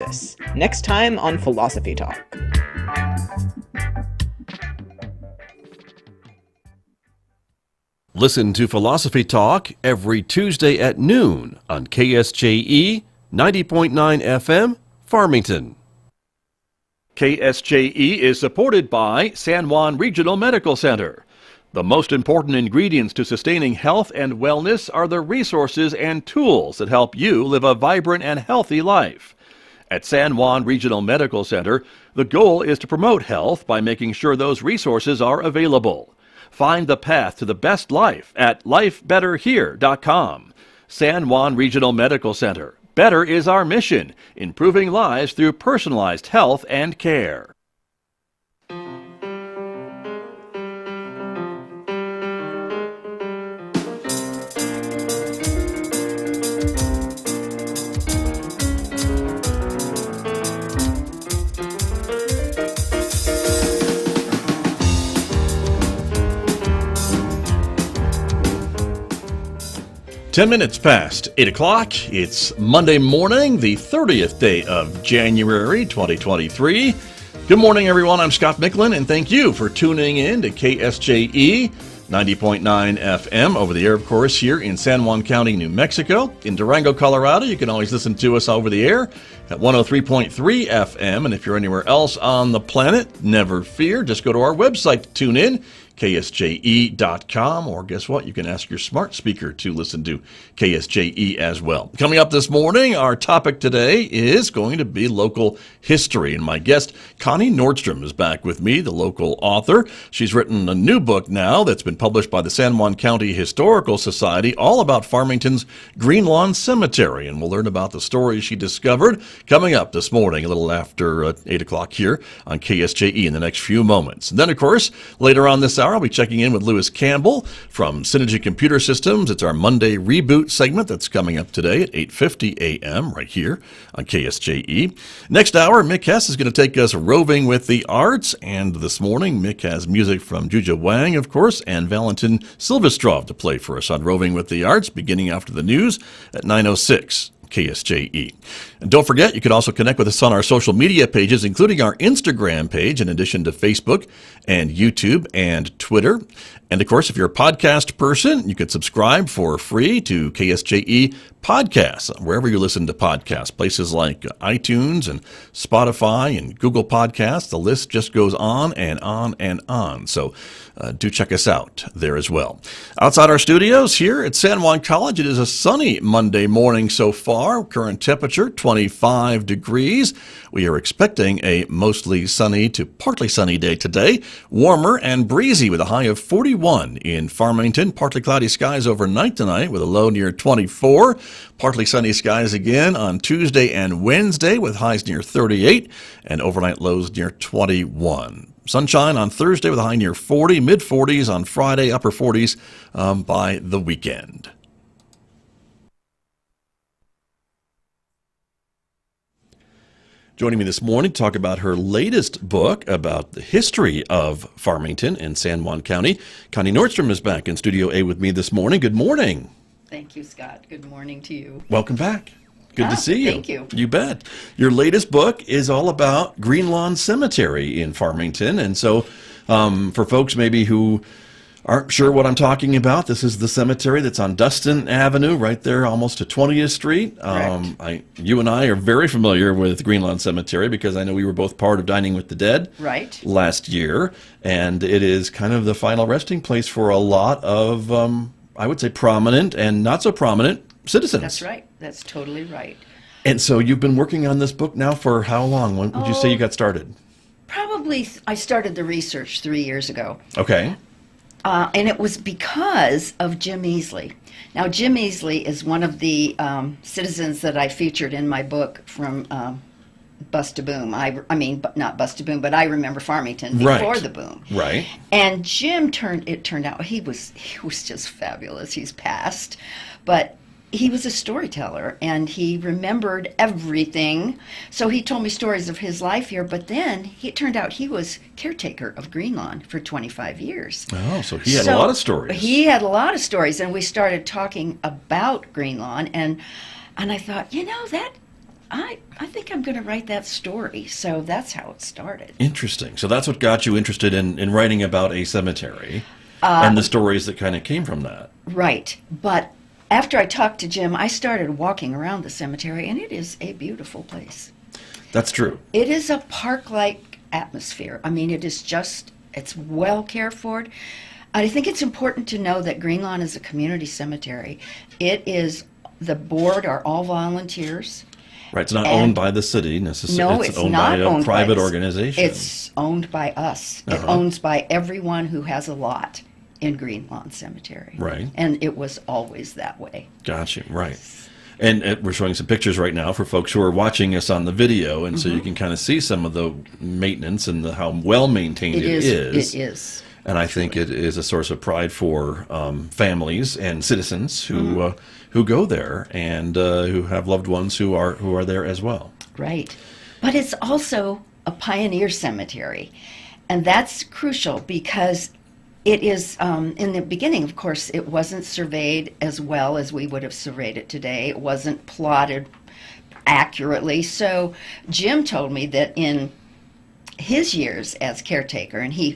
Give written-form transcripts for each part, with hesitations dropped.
this next time on Philosophy Talk. Listen to Philosophy Talk every Tuesday at noon on KSJE 90.9 FM, Farmington. KSJE is supported by San Juan Regional Medical Center. The most important ingredients to sustaining health and wellness are the resources and tools that help you live a vibrant and healthy life. At San Juan Regional Medical Center, the goal is to promote health by making sure those resources are available. Find the path to the best life at lifebetterhere.com. San Juan Regional Medical Center. Better is our mission, improving lives through personalized health and care. 10 minutes past 8 o'clock. It's Monday morning, the 30th day of January 2023. Good morning, everyone. I'm Scott Michlin, and thank you for tuning in to KSJE 90.9 FM over the air, of course, here in San Juan County, New Mexico. In Durango, Colorado, you can always listen to us over the air at 103.3 FM. And if you're anywhere else on the planet, never fear. Just go to our website to tune in, KSJE.com, or guess what? You can ask your smart speaker to listen to KSJE as well. Coming up this morning, our topic today is going to be local history, and my guest, Connie Nordstrom, is back with me, the local author. She's written a new book now that's been published by the San Juan County Historical Society, all about Farmington's Greenlawn Cemetery, and we'll learn about the stories she discovered coming up this morning, a little after 8 o'clock here on KSJE in the next few moments. And then, of course, later on this hour, I'll be checking in with Lewis Campbell from Synergy Computer Systems. It's our Monday Reboot segment that's coming up today at 8:50 a.m. right here on KSJE. Next hour, Mick Hess is going to take us roving with the arts. And this morning, Mick has music from Juja Wang, of course, and Valentin Silvestrov to play for us on Roving with the Arts, beginning after the news at 9:06. KSJE. And don't forget, you can also connect with us on our social media pages, including our Instagram page, in addition to Facebook and YouTube and Twitter. And of course, if you're a podcast person, you can subscribe for free to KSJE Podcasts, wherever you listen to podcasts, places like iTunes and Spotify and Google Podcasts. The list just goes on and on and on. So do check us out there as well. Outside our studios here at San Juan College, it is a sunny Monday morning so far. Current temperature, 25 degrees. We are expecting a mostly sunny to partly sunny day today. Warmer and breezy with a high of 41 in Farmington. Partly cloudy skies overnight tonight with a low near 24. Partly sunny skies again on Tuesday and Wednesday with highs near 38 and overnight lows near 21. Sunshine on Thursday with a high near 40, mid-40s on Friday, upper 40s by the weekend. Joining me this morning to talk about her latest book about the history of Farmington and San Juan County, Connie Nordstrom is back in Studio A with me this morning. Good morning. Thank you, Scott. Good morning to you. Welcome back. Good to see you. Thank you. You bet. Your latest book is all about Greenlawn Cemetery in Farmington. And so for folks maybe who aren't sure what I'm talking about, this is the cemetery that's on Dustin Avenue, right there almost to 20th Street. You and I are very familiar with Greenlawn Cemetery because I know we were both part of Dining with the Dead last year. And it is kind of the final resting place for a lot of, I would say, prominent and not so prominent citizens. That's right. That's totally right. And so you've been working on this book now for how long? When would you say you got started? Probably, I started the research 3 years ago. Okay. And it was because of Jim Easley. Now, Jim Easley is one of the citizens that I featured in my book from Bust to Boom. I mean, not Bust to Boom, but I remember Farmington before the boom. Right. And Jim turned out he was just fabulous. He's passed, but he was a storyteller and he remembered everything. So he told me stories of his life here, but then it turned out he was caretaker of Greenlawn for 25 years. Oh, so he had a lot of stories. He had a lot of stories, and we started talking about Greenlawn, and I thought, I think I'm going to write that story. So that's how it started. Interesting. So that's what got you interested in writing about a cemetery and the stories that kind of came from that. Right. But after I talked to Jim, I started walking around the cemetery, and it is a beautiful place. That's true. It is a park-like atmosphere. I mean, it's well cared for. I think it's important to know that Greenlawn is a community cemetery. The board are all volunteers. Right, it's not owned by the city necessarily. No, it's owned by a private organization. It's owned by us. It owns by everyone who has a lot in Greenlawn Cemetery. Right. And it was always that way. Gotcha, right. And we're showing some pictures right now for folks who are watching us on the video, and so you can kind of see some of the maintenance and how well maintained it is. It is. And I think it is a source of pride for families and citizens who go there and who have loved ones who are there as well. Right. But it's also a pioneer cemetery. And that's crucial because it is, in the beginning, of course, it wasn't surveyed as well as we would have surveyed it today. It wasn't plotted accurately. So Jim told me that in his years as caretaker, and he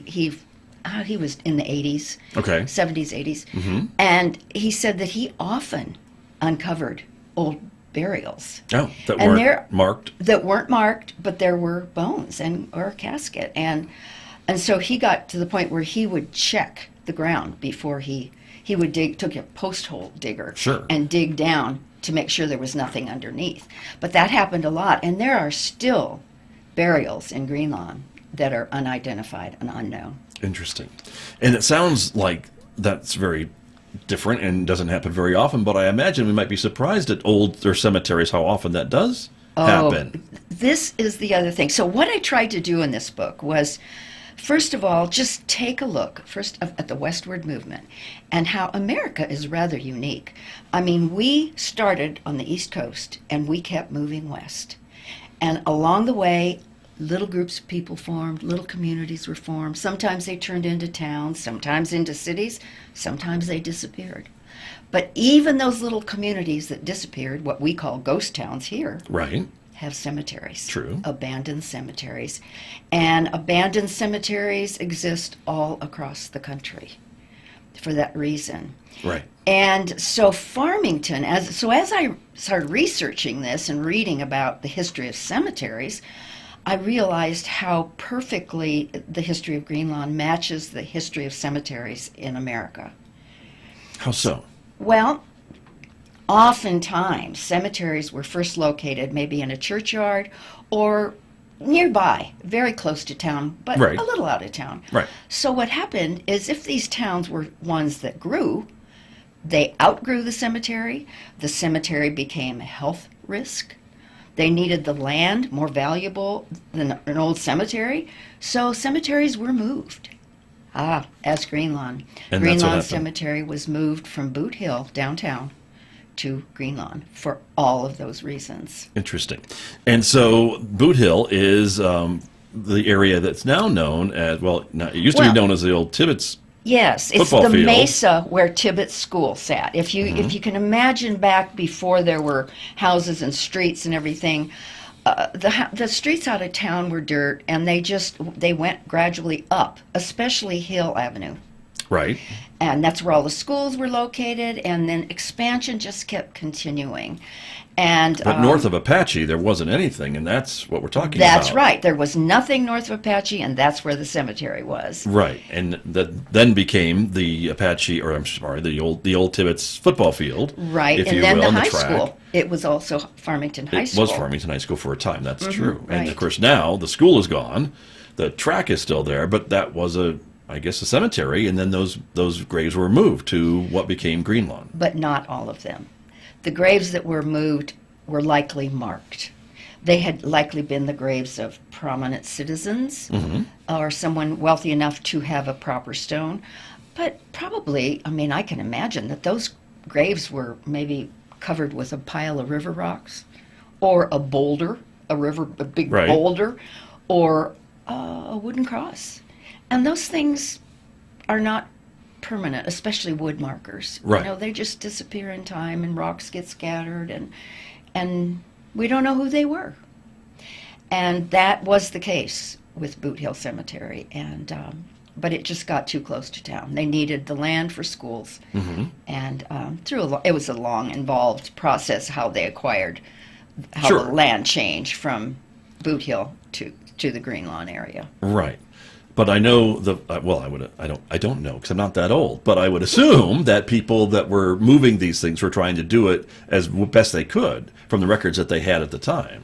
was in the 80s, Okay. 70s, 80s, and he said that he often uncovered old burials. Oh, that And weren't marked? That weren't marked, but there were bones or a casket. And so he got to the point where he would check the ground before he would took a post hole digger Sure. and dig down to make sure there was nothing underneath. But that happened a lot, and there are still burials in Greenlawn that are unidentified and unknown. Interesting. And it sounds like that's very different and doesn't happen very often, but I imagine we might be surprised at older cemeteries how often that does happen. This is the other thing. So what I tried to do in this book was, first of all, just take a look at the westward movement and how America is rather unique. I mean, we started on the East Coast and we kept moving west. And along the way, little groups of people formed, little communities were formed. Sometimes they turned into towns, sometimes into cities, sometimes they disappeared. But even those little communities that disappeared, what we call ghost towns here, Right. have cemeteries. True. Abandoned cemeteries. And abandoned cemeteries exist all across the country for that reason. Right. And so Farmington, as I started researching this and reading about the history of cemeteries, I realized how perfectly the history of Greenlawn matches the history of cemeteries in America. How so? Well, oftentimes cemeteries were first located maybe in a churchyard or nearby, very close to town, but Right. a little out of town. Right. So what happened is if these towns were ones that grew, they outgrew the cemetery became a health risk. They needed the land, more valuable than an old cemetery, so cemeteries were moved. As Greenlawn. And that's what Greenlawn happened. Cemetery was moved from Boot Hill, downtown, to Greenlawn for all of those reasons. Interesting. And so Boot Hill is the area that's now known as, it used to be known as the old Tibbetts. Yes, it's Football the field. mesa where Tibbetts School sat. If you can imagine back before there were houses and streets and everything, the streets out of town were dirt, and they went gradually up, especially Hill Avenue. Right. And that's where all the schools were located, and then expansion just kept continuing. And But north of Apache, there wasn't anything, and that's what we're talking about. that's right. There was nothing north of Apache, and that's where the cemetery was. Right, and that then became the Apache, or I'm sorry, the old Tibbetts football field. Right, if and you then will, the high track. school. It was also Farmington High It School. was Farmington High School for a time. That's true, and right. of course now the school is gone, the track is still there, but that was a cemetery, and then those graves were moved to what became Greenlawn. But not all of them. The graves that were moved were likely marked. They had likely been the graves of prominent citizens or someone wealthy enough to have a proper stone. But probably, I can imagine that those graves were maybe covered with a pile of river rocks or a boulder, a big Right. boulder, or a wooden cross. And those things are not permanent, especially wood markers. Right. They just disappear in time, and rocks get scattered, and We don't know who they were. And that was the case with Boot Hill Cemetery. And but it just got too close to town. They needed the land for schools. And it was a long, involved process how they acquired, how Sure. the land changed from Boot Hill to the Greenlawn area. Right. But I know I don't know because I'm not that old, but I would assume that people that were moving these things were trying to do it as best they could from the records that they had at the time.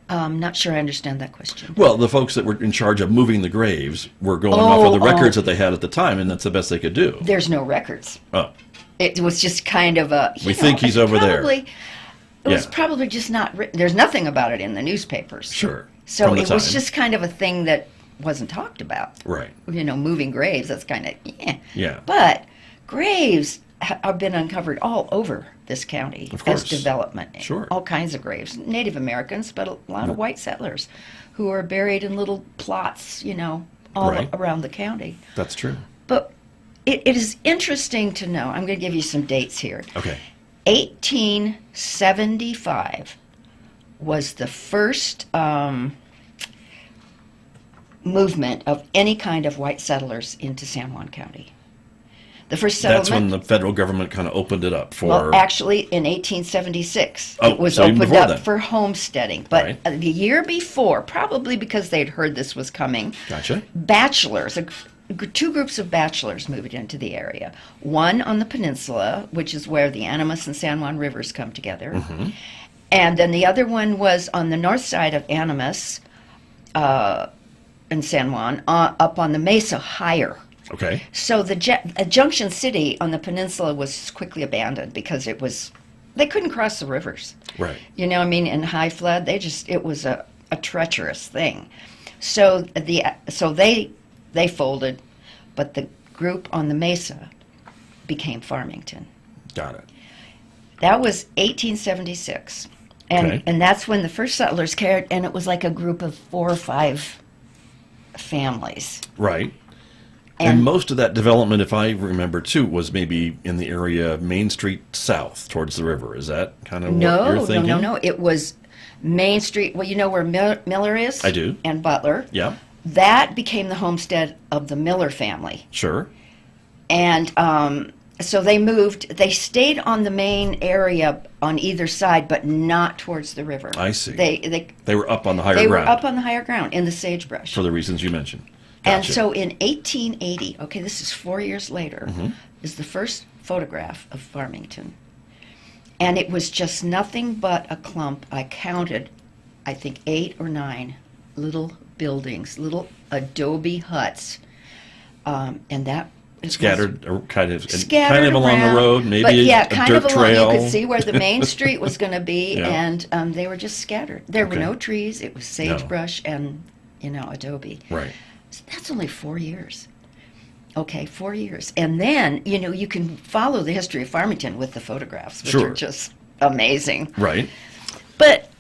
I'm not sure I understand that question. Well, the folks that were in charge of moving the graves were going off of the records that they had at the time, and that's the best they could do. There's no records. Oh. It was just kind of a... We think he's over there. It was probably just not written. There's nothing about it in the newspapers. Sure. So From the it was time. just kind of a thing that wasn't talked about. Right. Moving graves, that's kind of, Yeah. But graves have been uncovered all over this county Of course. as development. Sure. All kinds of graves. Native Americans, but a lot of white settlers who are buried in little plots, all Right. around the county. That's true. But it is interesting to know. I'm going to give you some dates here. Okay. 1875 was the first movement of any kind of white settlers into San Juan County. The first settlement... That's when the federal government kind of opened it up for... Well, actually, in 1876, Oh, it was so even opened before up then. for homesteading. But Right. the year before, probably because they'd heard this was coming, Gotcha. bachelors, two groups of bachelors moved into the area. One on the peninsula, which is where the Animas and San Juan rivers come together. Mm-hmm. And then the other one was on the north side of Animas and San Juan, up on the mesa higher. Okay. So the Junction City on the peninsula was quickly abandoned because they couldn't cross the rivers. Right. In high flood, it was a treacherous thing. So they folded, but the group on the mesa became Farmington. Got it. That was 1876. And Okay. and that's when the first settlers cared, and it was like a group of 4 or 5 families. Right. And most of that development, if I remember too, was maybe in the area of Main Street south towards the river. Is that kind of what you're thinking? No. It was Main Street. Well, you know where Miller is? I do. And Butler. Yeah. That became the homestead of the Miller family. Sure. And so they moved. They stayed on the main area on either side, but not towards the river. I see. They were up on the higher they ground. were up on the higher ground in the sagebrush. For the reasons you mentioned. And Gotcha. so in 1880, okay, this is 4 years later, is the first photograph of Farmington. And it was just nothing but a clump. I counted, I think, 8 or 9 little buildings, little adobe huts. And that is Scattered, or kind of scattered along around, the road, maybe but yeah, a kind dirt of along. trail. You could see where the main street was going to be, Yeah. and they were just scattered. There were Okay. no trees. It was sagebrush and adobe. Right. So that's only 4 years. Okay, 4 years, and then you can follow the history of Farmington with the photographs, which Sure. are just amazing. Right. But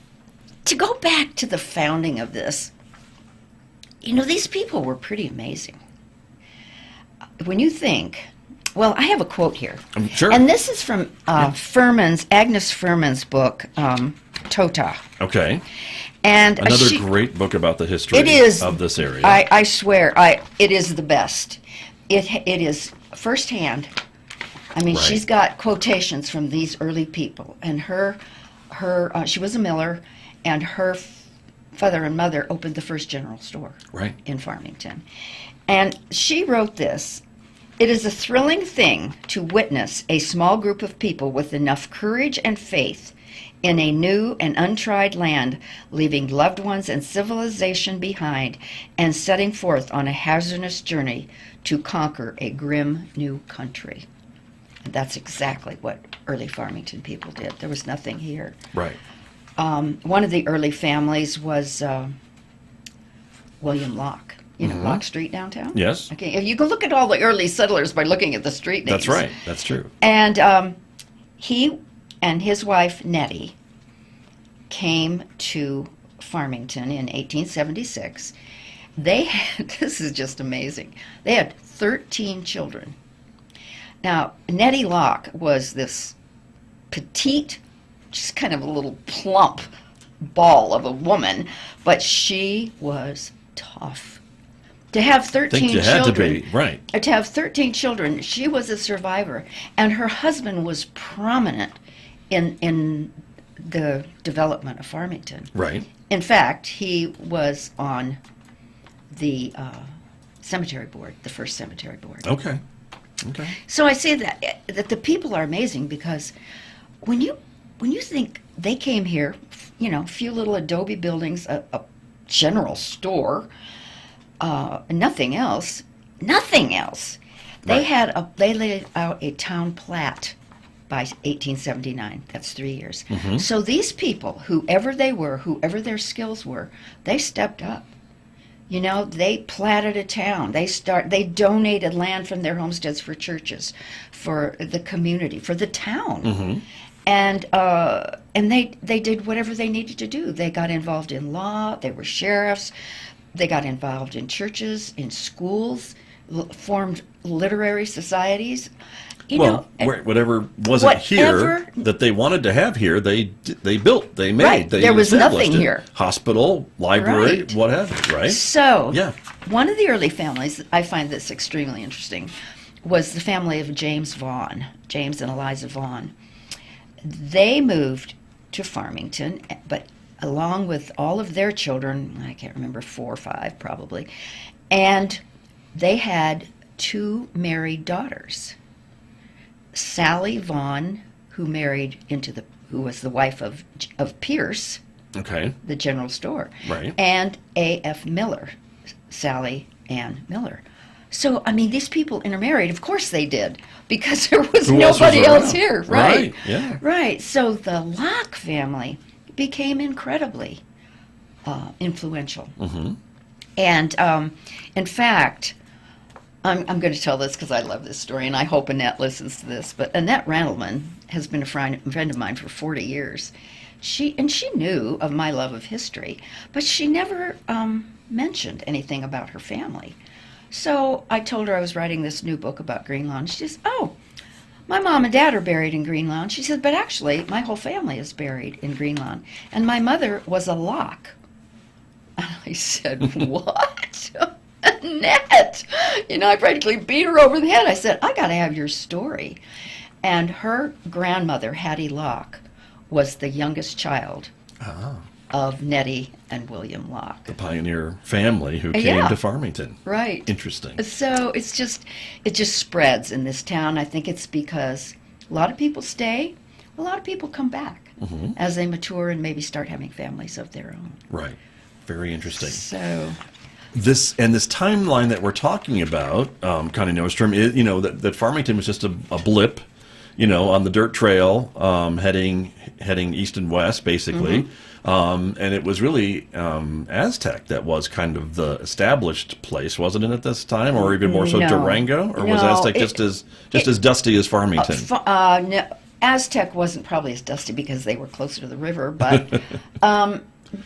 to go back to the founding of this, these people were pretty amazing. When you think, well, I have a quote here. Sure. And this is from Agnes Furman's book, Tota. Okay. And Another great book about the history it is, of this area. I swear, it is the best. It is firsthand. I mean, Right. she's got quotations from these early people, and she was a miller, and her father and mother opened the first general store Right. in Farmington. And she wrote this: "It is a thrilling thing to witness a small group of people with enough courage and faith in a new and untried land, leaving loved ones and civilization behind, and setting forth on a hazardous journey to conquer a grim new country." And that's exactly what early Farmington people did. There was nothing here. Right. One of the early families was William Locke. Locke Street downtown? Yes. Okay, if you can look at all the early settlers by looking at the street names. That's right. That's true. And he and his wife, Nettie, came to Farmington in 1876. They had, this is just amazing, they had 13 children. Now, Nettie Locke was this petite just kind of a little plump ball of a woman, but she was tough. To have 13 Think you children, had to be, right. To have 13 children, she was a survivor, and her husband was prominent in the development of Farmington. Right. In fact, he was on the cemetery board, the first cemetery board. Okay. So I say that the people are amazing, because when you think they came here, a few little adobe buildings, a general store, nothing else. Right. They laid out a town plat by 1879. That's 3 years. Mm-hmm. So these people, whoever they were, whoever their skills were, they stepped up. They platted a town. They donated land from their homesteads for churches, for the community, for the town. Mm-hmm. And they did whatever they needed to do. They got involved in law. They were sheriffs. They got involved in churches, in schools, formed literary societies. Whatever wasn't here that they wanted to have here, they built, they made. Right. They there was established nothing it. here. Hospital, library, Right. what have you, right? So, Yeah. one of the early families, I find this extremely interesting, was the family of James and Eliza Vaughn. They moved to Farmington, but along with all of their children, I can't remember, 4 or 5 probably, and they had 2 married daughters. Sally Vaughn, who was the wife of Pierce, Okay. the general store, Right. and A.F. Miller, Sally Ann Miller. So, these people intermarried. Of course they did, because there was Who else was nobody else around? here. Right, yeah. Right. So the Locke family became incredibly influential. Mm-hmm. And in fact, I'm going to tell this because I love this story, and I hope Annette listens to this. But Annette Randleman has been a friend of mine for 40 years. She knew of my love of history, but she never mentioned anything about her family. So I told her I was writing this new book about Greenlawn. She says, "Oh, my mom and dad are buried in Greenlawn." She said, "But actually, my whole family is buried in Greenlawn, and my mother was a Locke." I said, "What?" Annette, I practically beat her over the head. I said, "I got to have your story." And her grandmother, Hattie Locke, was the youngest child of Nettie and William Locke. The pioneer family who came Yeah. to Farmington. Right. Interesting. So it just spreads in this town. I think it's because a lot of people stay, a lot of people come back Mm-hmm. as they mature and maybe start having families of their own. Right. Very interesting. So, This timeline that we're talking about, Connie Nordstrom, is that Farmington was just a blip, on the dirt trail, heading east and west, basically. Mm-hmm. And it was really Aztec that was kind of the established place, wasn't it, at this time, or even more so No. Durango, or was No, Aztec just as dusty as Farmington? no, Aztec wasn't probably as dusty because they were closer to the river, but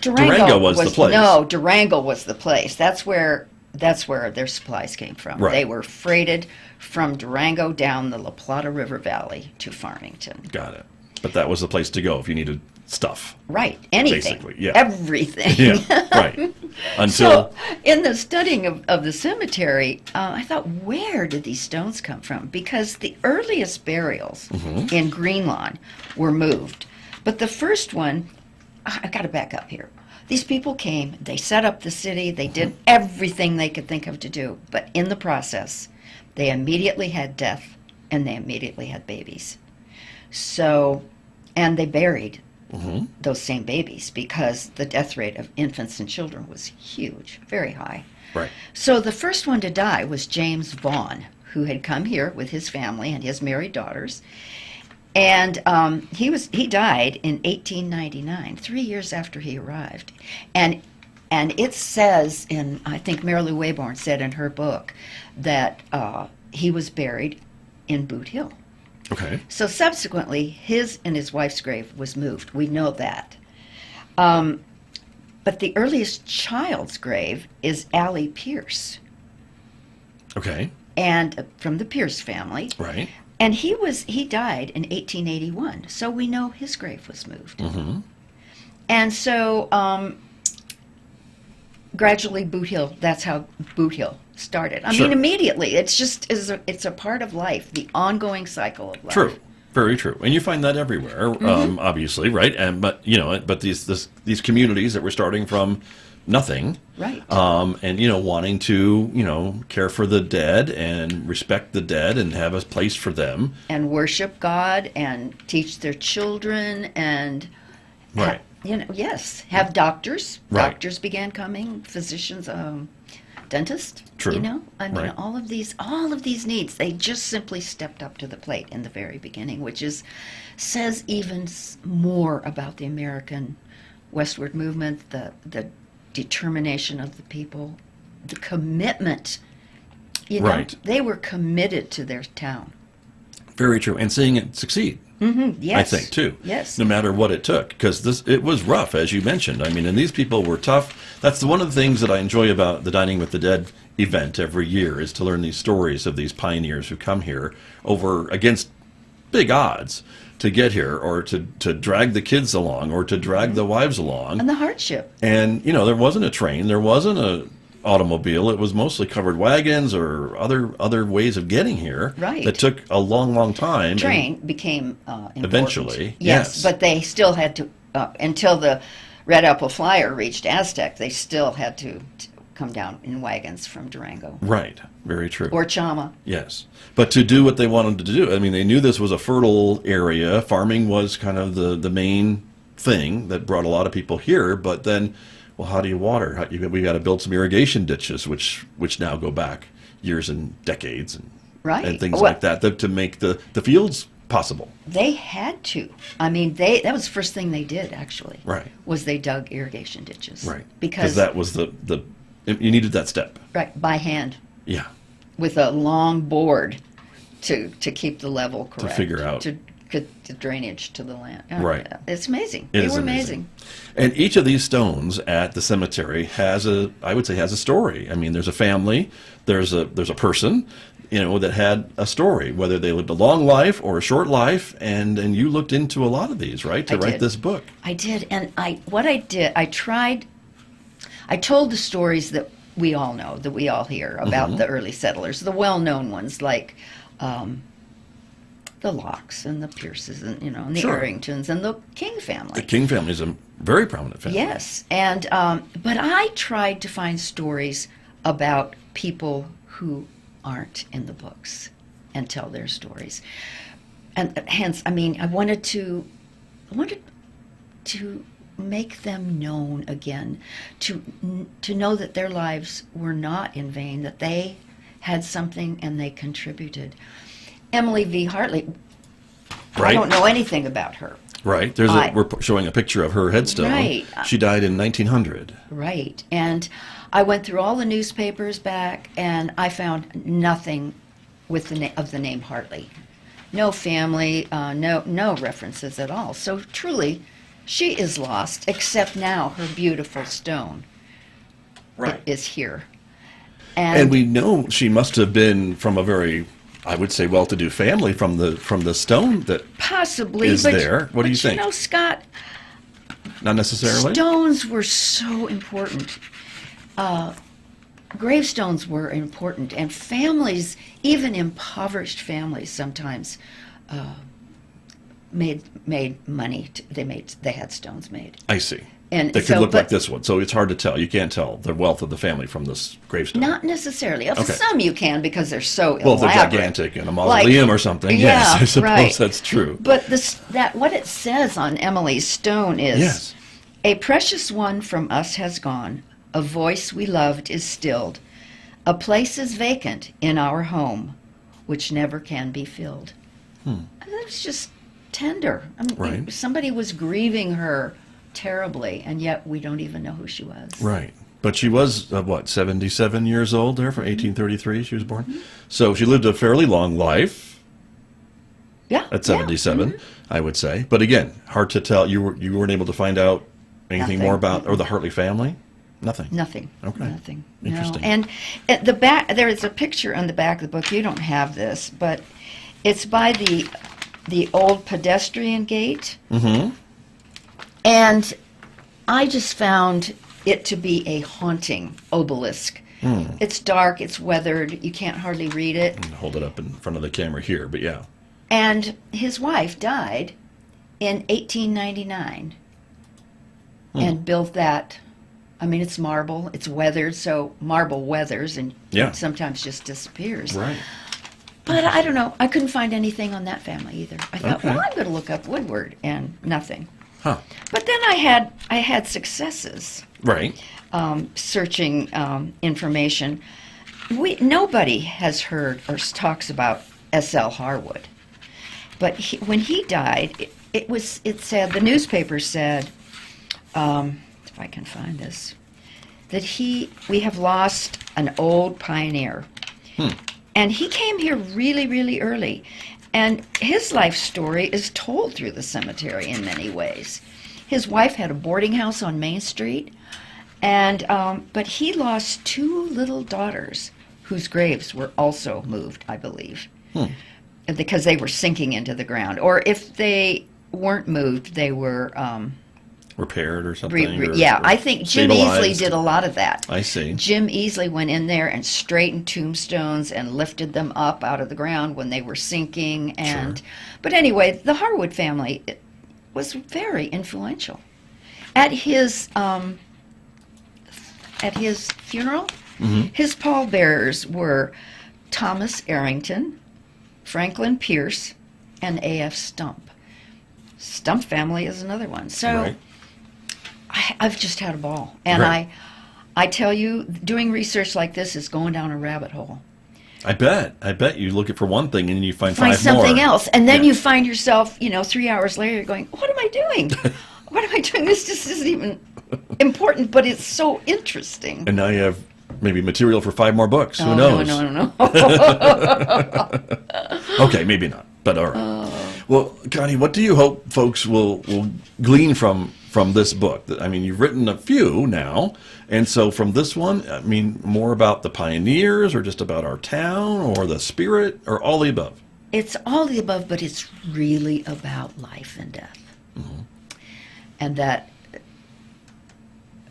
Durango was the place. No, Durango was the place. That's where their supplies came from. Right. They were freighted from Durango down the La Plata River Valley to Farmington. Got it. But that was the place to go if you needed stuff. Right, anything, Basically, yeah. everything. Yeah, right. So, in the studying of the cemetery, I thought, where did these stones come from? Because the earliest burials Mm-hmm. in Greenlawn were moved. But the first one, I got to back up here. These people came, they set up the city, they did everything they could think of to do. But in the process, they immediately had death and they immediately had babies. So, and they buried Mm-hmm. those same babies because the death rate of infants and children was huge, very high. Right. So the first one to die was James Vaughn, who had come here with his family and his married daughters. And he died in 1899, 3 years after he arrived. And it says I think Mary Lou Wayborn said in her book that he was buried in Boot Hill. Okay. So subsequently, his and his wife's grave was moved. We know that. But the earliest child's grave is Allie Pierce, Okay. and from the Pierce family. Right. And he died in 1881, so we know his grave was moved. And so gradually Boot Hill, that's how Boot Hill started. I mean, immediately, it's a part of life, the ongoing cycle of life. True. Very true, and you find that everywhere, obviously, right? And but these communities that were starting from nothing, right? And wanting to care for the dead and respect the dead and have a place for them and worship God and teach their children and right. Have doctors. Right. Doctors began coming, physicians, dentists. True. Right. all of these needs, they just simply stepped up to the plate in the very beginning, which says even more about the American westward movement, the determination of the people, the commitment. Right. They were committed to their town. Very true, and seeing it succeed. Yes. I think too. Yes. No matter what it took, because it was rough, as you mentioned. I mean, and these people were tough. That's one of the things that I enjoy about the Dining with the Dead event every year, is to learn these stories of these pioneers who come here against big odds to get here, or to drag the kids along, or to drag the wives along. And the hardship. And there wasn't a train, there wasn't a automobile. It was mostly covered wagons or other ways of getting here. Right. That took a long time. Train became important. Eventually, yes. But they still had to, until the Red Apple Flyer reached Aztec, they still had to come down in wagons from Durango. Right. Very true. Or Chama. Yes. But to do what they wanted to do, I mean, they knew this was a fertile area. Farming was kind of the main thing that brought a lot of people here, but then, well, how do you water? We got to build some irrigation ditches, which now go back years and decades, and things like that to make the fields possible. They had to. I mean, that was the first thing they did, actually. Right. Was they dug irrigation ditches. Right. Because that was you needed that step. Right, by hand. Yeah. With a long board to keep the level correct. To figure out. To drainage to the land. Right. It's amazing. They were amazing. And each of these stones at the cemetery has a story. I mean, there's a family, there's a person, that had a story, whether they lived a long life or a short life, and you looked into a lot of these, right, to write this book. I did, and I told the stories that we all know, that we all hear about the early settlers, the well-known ones like the Locks and the Pierces, and and the Arringtons and the King family. The King family is a very prominent family. Yes, and but I tried to find stories about people who aren't in the books and tell their stories, and hence, I mean, I wanted to make them known again, to know that their lives were not in vain, that they had something and they contributed. Emily V. Hartley, right. I don't know anything about her. Right. We're showing a picture of her headstone. Right. She died in 1900. Right. And I went through all the newspapers back, and I found nothing with the name Hartley. No family, no references at all. So truly, she is lost, except now her beautiful stone is here. And we know she must have been from a very, I would say, well-to-do family from the stone that possibly is there. What do you think? Scott, not necessarily. Stones were so important. Gravestones were important, and families, even impoverished families, sometimes made money. They had stones made. I see. And they could look like this one, so it's hard to tell. You can't tell the wealth of the family from this gravestone. Not necessarily. Okay. Some you can, because they're so elaborate. Well, if they're gigantic in a mausoleum or something, yes, I suppose that's true. But what it says on Emily's stone is, a precious one from us has gone, a voice we loved is stilled, a place is vacant in our home, which never can be filled. That's just tender. I mean, somebody was grieving her terribly, and yet we don't even know who she was. Right. But she was, 77 years old there, from 1833 she was born. So she lived a fairly long life. Yeah. At 77, I would say. But again, hard to tell. You weren't able to find out anything more about, or the Hartley family? Nothing. Okay. Nothing. Interesting. No. And at the back, there is a picture on the back of the book. You don't have this, but It's by the old pedestrian gate. Mm-hmm. And I just found it to be a haunting obelisk. It's dark, it's weathered, you can't hardly read it. Hold it up in front of the camera here, but yeah. And his wife died in 1899 and built that. I mean, it's marble, it's weathered, so marble weathers and Yeah. it sometimes just disappears. Right. But I don't know, I couldn't find anything on that family either. I thought, Okay. well, I'm going to look up Woodward, and nothing. Huh. But then I had successes. Right. Searching information. Nobody has heard or talks about S.L. Harwood, but when he died, it said, the newspaper said, if I can find this, that we have lost an old pioneer, and he came here really, really early, and his life story is told through the cemetery in many ways. His wife had a boarding house on Main Street. And but he lost 2 little daughters whose graves were also moved, I believe, because they were sinking into the ground. Or if they weren't moved, they were Repaired or something. Or I think Jim Easley stabilized. did a lot of that. I see. Jim Easley went in there and straightened tombstones and lifted them up out of the ground when they were sinking. And but anyway, the Harwood family was very influential. At his funeral, his pallbearers were Thomas Arrington, Franklin Pierce, and A.F. Stump. Stump family is another one. So Right. I've just had a ball. And Right. I tell you, doing research like this is going down a rabbit hole. I bet you look for one thing and you find Find five more. something else. And then Yeah. you find yourself, 3 hours later going, what am I doing? What am I doing? This just isn't even important, but it's so interesting. And now you have maybe material for 5 more books. Who Oh, knows? No. Okay, maybe not, but all right. Well, Connie, what do you hope folks will glean from this book? I mean, you've written a few now, and so from this one, I mean, more about the pioneers, or just about our town, or the spirit, or all the above? It's all the above, but it's really about life and death. And that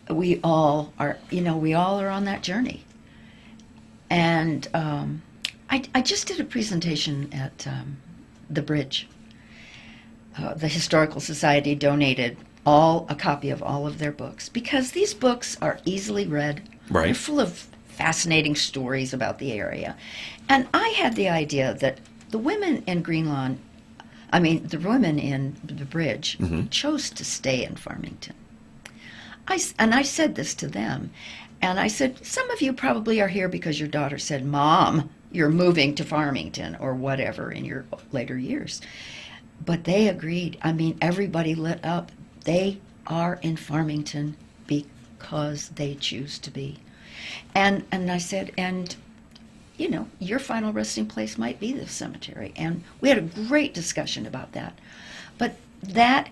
we all are on that journey. And I just did a presentation at the Bridge. The Historical Society donated a copy of all of their books, because these books are easily read. Right. They're full of fascinating stories about the area. And I had the idea that the women in Greenlawn, the women in the Bridge, chose to stay in Farmington. I said this to them, and I said, some of you probably are here because your daughter said, Mom, you're moving to Farmington, or whatever in your later years. But they agreed. Everybody lit up. They are in Farmington because they choose to be. And I said, your final resting place might be this cemetery. And we had a great discussion about that. But that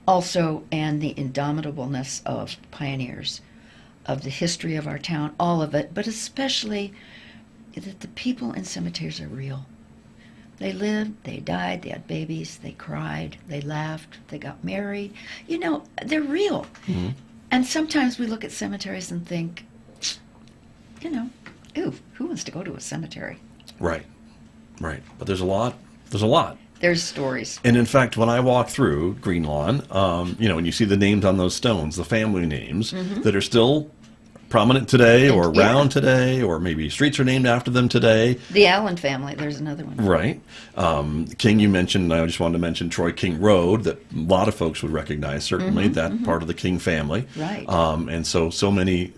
also, and the indomitableness of pioneers, of the history of our town, all of it, but especially that the people in cemeteries are real. They lived, they died, they had babies, they cried, they laughed, they got married. They're real. And sometimes we look at cemeteries and think, ooh, who wants to go to a cemetery? Right. But there's a lot. There's stories. And in fact, when I walk through Greenlawn, and you see the names on those stones, the family names that are still prominent today, or around today, or maybe streets are named after them today. The Allen family, there's another one. Right. King, you mentioned, I just wanted to mention Troy King Road, that a lot of folks would recognize, certainly, that part of the King family. Right. And so many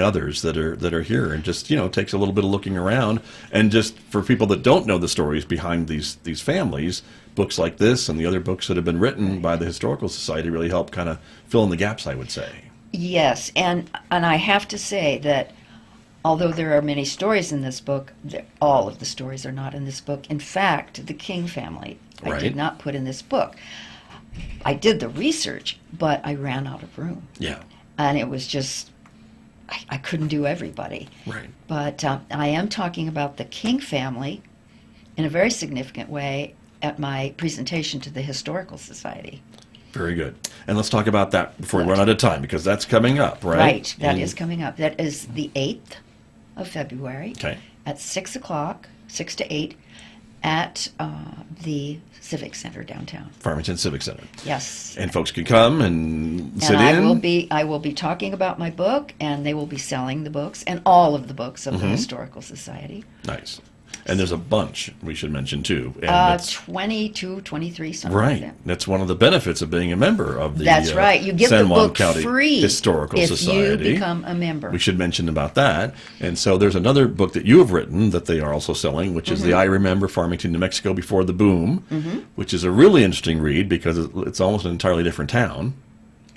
others that are here, and just, takes a little bit of looking around. And just for people that don't know the stories behind these families, books like this and the other books that have been written by the Historical Society really help kind of fill in the gaps, I would say. Yes, and I have to say that although there are many stories in this book, all of the stories are not in this book. In fact, the King family, I Right. did not put in this book. I did the research, but I ran out of room. Yeah. And it was just, I couldn't do everybody. Right. But I am talking about the King family in a very significant way at my presentation to the Historical Society. Very good. And let's talk about that before we run out of time, because that's coming up, right? Right, that is coming up. That is the 8th of February at 6 o'clock, 6 to 8, at the Civic Center downtown. Farmington Civic Center. Yes. And folks can come and sit in. I will be talking about my book, and they will be selling the books, and all of the books of the Historical Society. Nice. And there's a bunch we should mention too. And 22, 23, something right. like that. That's one of the benefits of being a member of the That's right. You get San the Juan book County free Historical if Society. you become a member. We should mention about that. And so there's another book that you have written that they are also selling, which is the I Remember Farmington, New Mexico Before the Boom, which is a really interesting read because it's almost an entirely different town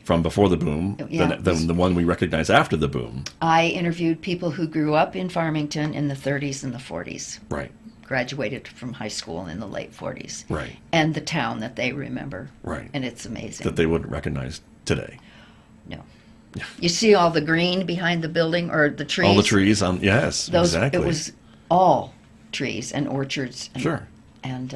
from before the boom than the one we recognize after the boom. I interviewed people who grew up in Farmington in the 30s and the 40s. Right. Graduated from high school in the late 40s. Right. And the town that they remember. Right. And it's amazing. That they wouldn't recognize today. No. You see all the green behind the building or the trees? All the trees on, yes, exactly. It was all trees and orchards. And, sure. And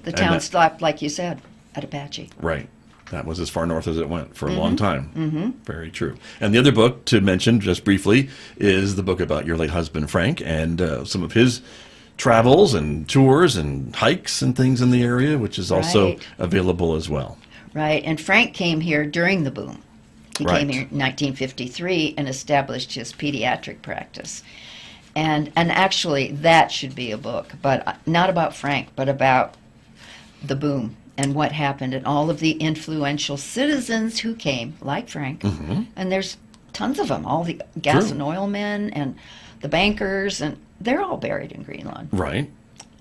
the town stopped, like you said, at Apache. Right. That was as far north as it went for a long time. Very true. And the other book to mention just briefly is the book about your late husband, Frank, and some of his travels and tours and hikes and things in the area, which is also available as well. Right. And Frank came here during the boom. He came here in 1953 and established his pediatric practice. And actually, that should be a book, but not about Frank, but about the boom and what happened and all of the influential citizens who came, like Frank. And there's tons of them, all the gas and oil men and the bankers, and they're all buried in Greenlawn. Right.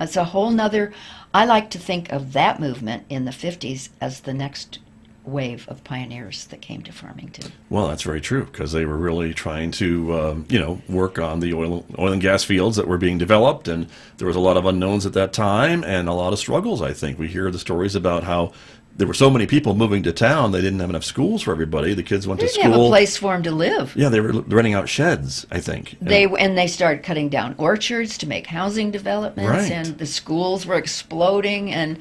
It's a whole nother, I like to think of that movement in the 50s as the next wave of pioneers that came to Farmington. Well, that's very true, because they were really trying to, work on the oil and gas fields that were being developed, and there was a lot of unknowns at that time and a lot of struggles, I think. We hear the stories about how there were so many people moving to town, they didn't have enough schools for everybody. The kids went to school. They didn't have a place for them to live. Yeah, they were renting out sheds, I think. They started cutting down orchards to make housing developments, and the schools were exploding, and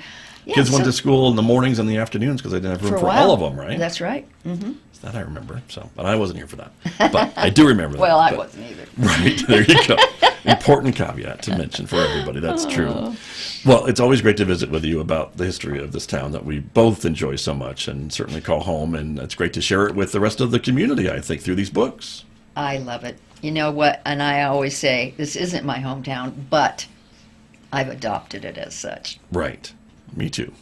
kids went to school in the mornings and the afternoons because they didn't have room for all of them, right? That's right. That I remember. But I wasn't here for that. But I do remember that. Well, I wasn't either. Right, there you go. Important caveat to mention for everybody. That's true. Well, it's always great to visit with you about the history of this town that we both enjoy so much and certainly call home. And it's great to share it with the rest of the community, I think, through these books. I love it. You know what? And I always say, this isn't my hometown, but I've adopted it as such. Right. Me too.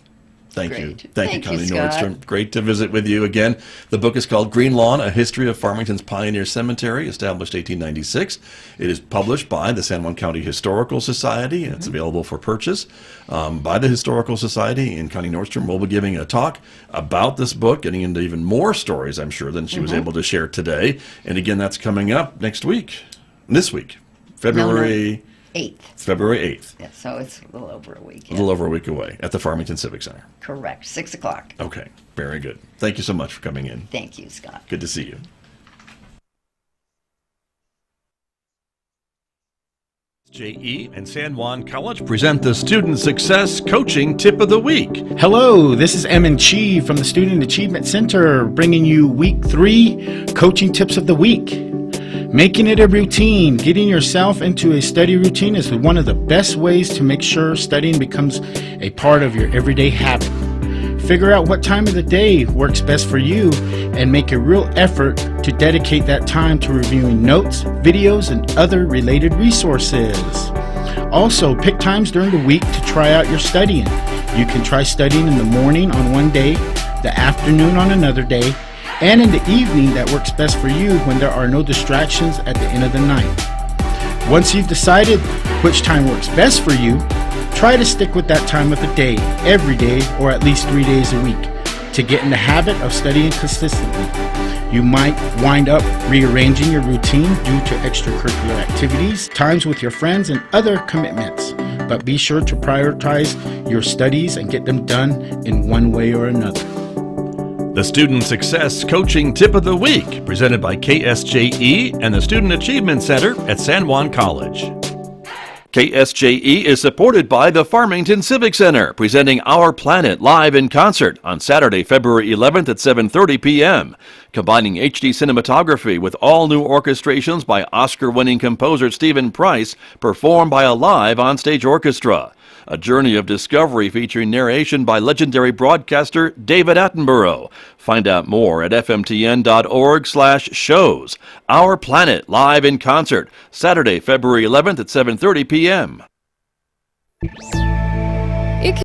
Thank you. Great. Thank you, Connie Scott. Nordstrom. Great to visit with you again. The book is called Greenlawn, A History of Farmington's Pioneer Cemetery, established 1896. It is published by the San Juan County Historical Society, and it's available for purchase by the Historical Society. And Connie Nordstrom will be giving a talk about this book, getting into even more stories, I'm sure, than she was able to share today. And again, that's coming up next week, this week, February 8th. It's February 8th. Yeah, so it's a little over a week. A little over a week away at the Farmington Civic Center. Correct. 6 o'clock. Okay. Very good. Thank you so much for coming in. Thank you, Scott. Good to see you. KSJE and San Juan College present the Student Success Coaching Tip of the Week. Hello, this is Emin Chi from the Student Achievement Center, bringing you Week 3 Coaching Tips of the Week. Making it a routine, getting yourself into a study routine is one of the best ways to make sure studying becomes a part of your everyday habit. Figure out what time of the day works best for you and make a real effort to dedicate that time to reviewing notes, videos, and other related resources. Also, pick times during the week to try out your studying. You can try studying in the morning on one day, the afternoon on another day, and in the evening that works best for you when there are no distractions at the end of the night. Once you've decided which time works best for you, try to stick with that time of the day, every day, or at least 3 days a week, to get in the habit of studying consistently. You might wind up rearranging your routine due to extracurricular activities, times with your friends, and other commitments. But be sure to prioritize your studies and get them done in one way or another. The Student Success Coaching Tip of the Week, presented by KSJE and the Student Achievement Center at San Juan College. KSJE is supported by the Farmington Civic Center, presenting Our Planet live in concert on Saturday, February 11th at 7:30 p.m. Combining HD cinematography with all-new orchestrations by Oscar-winning composer Stephen Price, performed by a live onstage orchestra. A journey of discovery featuring narration by legendary broadcaster David Attenborough. Find out more at fmtn.org/shows. Our Planet live in concert, Saturday, February 11th at 7:30 p.m.